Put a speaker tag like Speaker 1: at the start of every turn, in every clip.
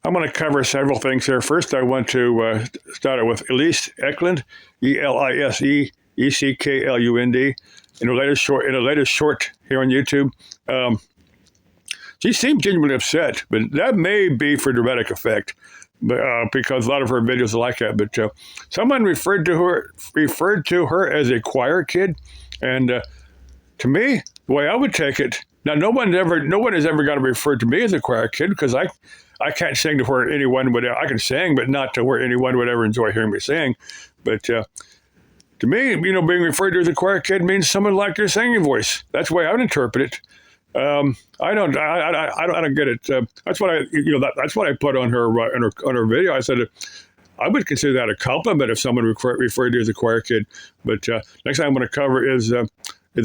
Speaker 1: I'm going to cover several things here. First, I want to start with Elise Eklund, Eliseecklund. In the latest short here on YouTube, um, she seemed genuinely upset, but that may be for dramatic effect, because a lot of her videos are like that. But someone referred to her as a choir kid, and to me, the way I would take it, now no one has ever got to refer to me as a choir kid because I can't sing to where anyone would. I can sing, but not to where anyone would ever enjoy hearing me sing. But to me, being referred to as a choir kid means someone like your singing voice. That's the way I would interpret it. I don't get it. That's what I put on her video. I said I would consider that a compliment if someone referred to as a choir kid. But next thing I'm going to cover is the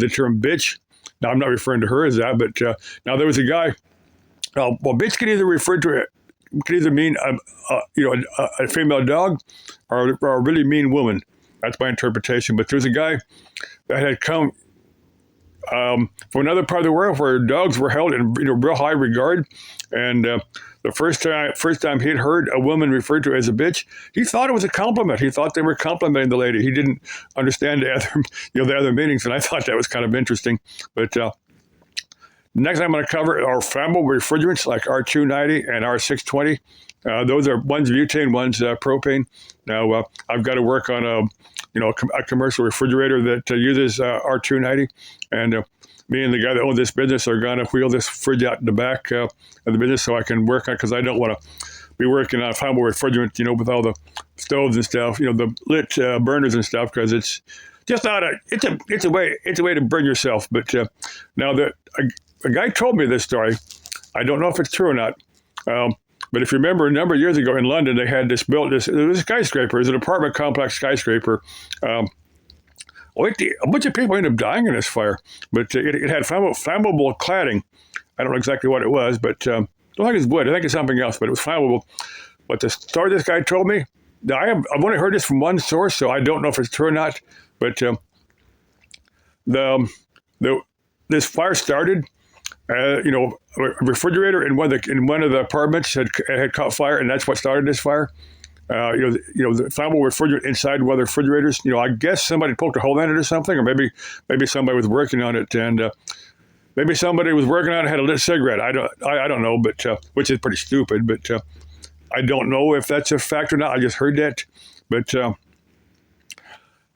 Speaker 1: term bitch. Now I'm not referring to her as that, but now there was a guy. Well, bitch can either mean a female dog or a really mean woman. That's my interpretation. But there's a guy that had come from another part of the world where dogs were held in real high regard, and the first time he'd heard a woman referred to as a bitch, he thought it was a compliment. He thought they were complimenting the lady. He didn't understand the other meanings, and I thought that was kind of interesting. But next, I'm going to cover are flammable refrigerants like R290 and R620. Those are one's butane, one's propane. Now I've got to work on a commercial refrigerator that uses R290, and me and the guy that owns this business are going to wheel this fridge out in the back of the business so I can work on it because I don't want to be working on flammable refrigerant, with all the stoves and stuff, the lit burners and stuff, because it's just not it's a way to burn yourself. But now a guy told me this story. I don't know if it's true or not. But if you remember, a number of years ago in London, they had it was a skyscraper. It was an apartment complex skyscraper. A bunch of people ended up dying in this fire, but it had flammable cladding. I don't know exactly what it was, but I don't think it's wood. I think it's something else, but it was flammable. But the story this guy told me, I've only heard this from one source, so I don't know if it's true or not. But this fire started. A refrigerator in one of the apartments had caught fire, and that's what started this fire. The flammable refrigerant inside one of the refrigerators. I guess somebody poked a hole in it or something, or maybe somebody was working on it, and maybe somebody was working on it had a lit cigarette. I don't know, but which is pretty stupid. But I don't know if that's a fact or not. I just heard that, but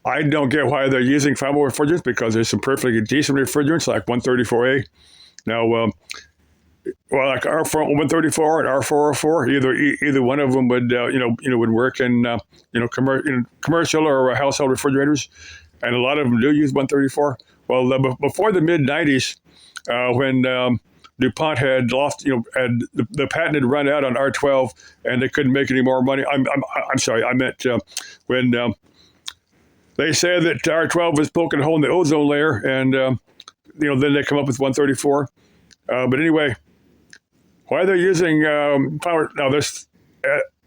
Speaker 1: I don't get why they're using flammable refrigerants because there's some perfectly decent refrigerants like 134A. Now, like R134 and R404, either one of them would would work in commercial or household refrigerators, and a lot of them do use 134. Well, before the mid '90s, when DuPont had lost, had the patent had run out on R12, and they couldn't make any more money. I'm sorry, I meant when they said that R12 was poking a hole in the ozone layer, and then they come up with 134. But anyway, why they're using power now? This,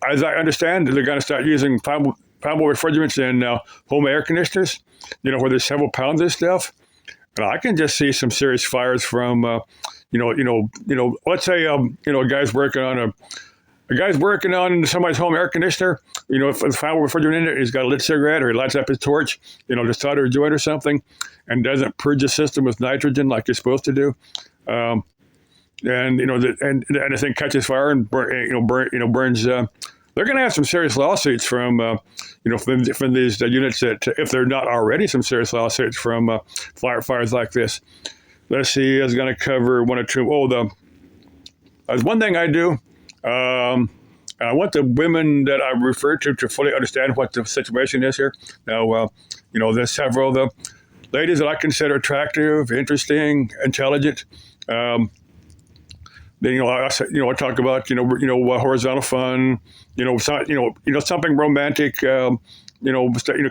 Speaker 1: as I understand, they're going to start using flammable refrigerants in home air conditioners. Where there's several pounds of stuff. And I can just see some serious fires from, let's say, a guy's working on somebody's home air conditioner. If the flammable refrigerant in it, he's got a lit cigarette or he lights up his torch, to solder a joint or something, and doesn't purge the system with nitrogen like you're supposed to do. And the thing catches fire and burns. They're going to have some serious lawsuits from these units that, if they're not already, some serious lawsuits from fires like this. Let's see. I was going to cover one or two. There's one thing I do. And I want the women that I refer to fully understand what the situation is here. Now, there's several of the ladies that I consider attractive, interesting, intelligent. Then I talk about horizontal fun, something romantic,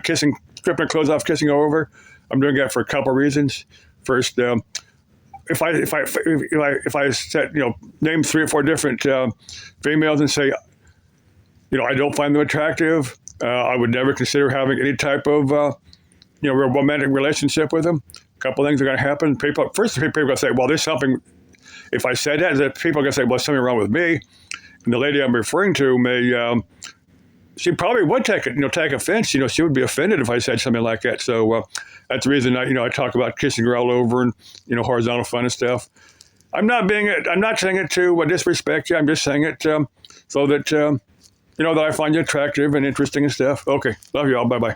Speaker 1: kissing, stripping clothes off, kissing over. I'm doing that for a couple of reasons. First, if I set name 3 or 4 different females and say, I don't find them attractive, I would never consider having any type of romantic relationship with them. A couple of things are going to happen. People are going to say, well, there's something. If I said that, people are going to say, well, there's something wrong with me. And the lady I'm referring to may, she probably would take offense. She would be offended if I said something like that. So that's the reason I talk about kissing her all over and horizontal fun and stuff. I'm not saying it to disrespect you. I'm just saying it so that that I find you attractive and interesting and stuff. Okay, love you all. Bye bye.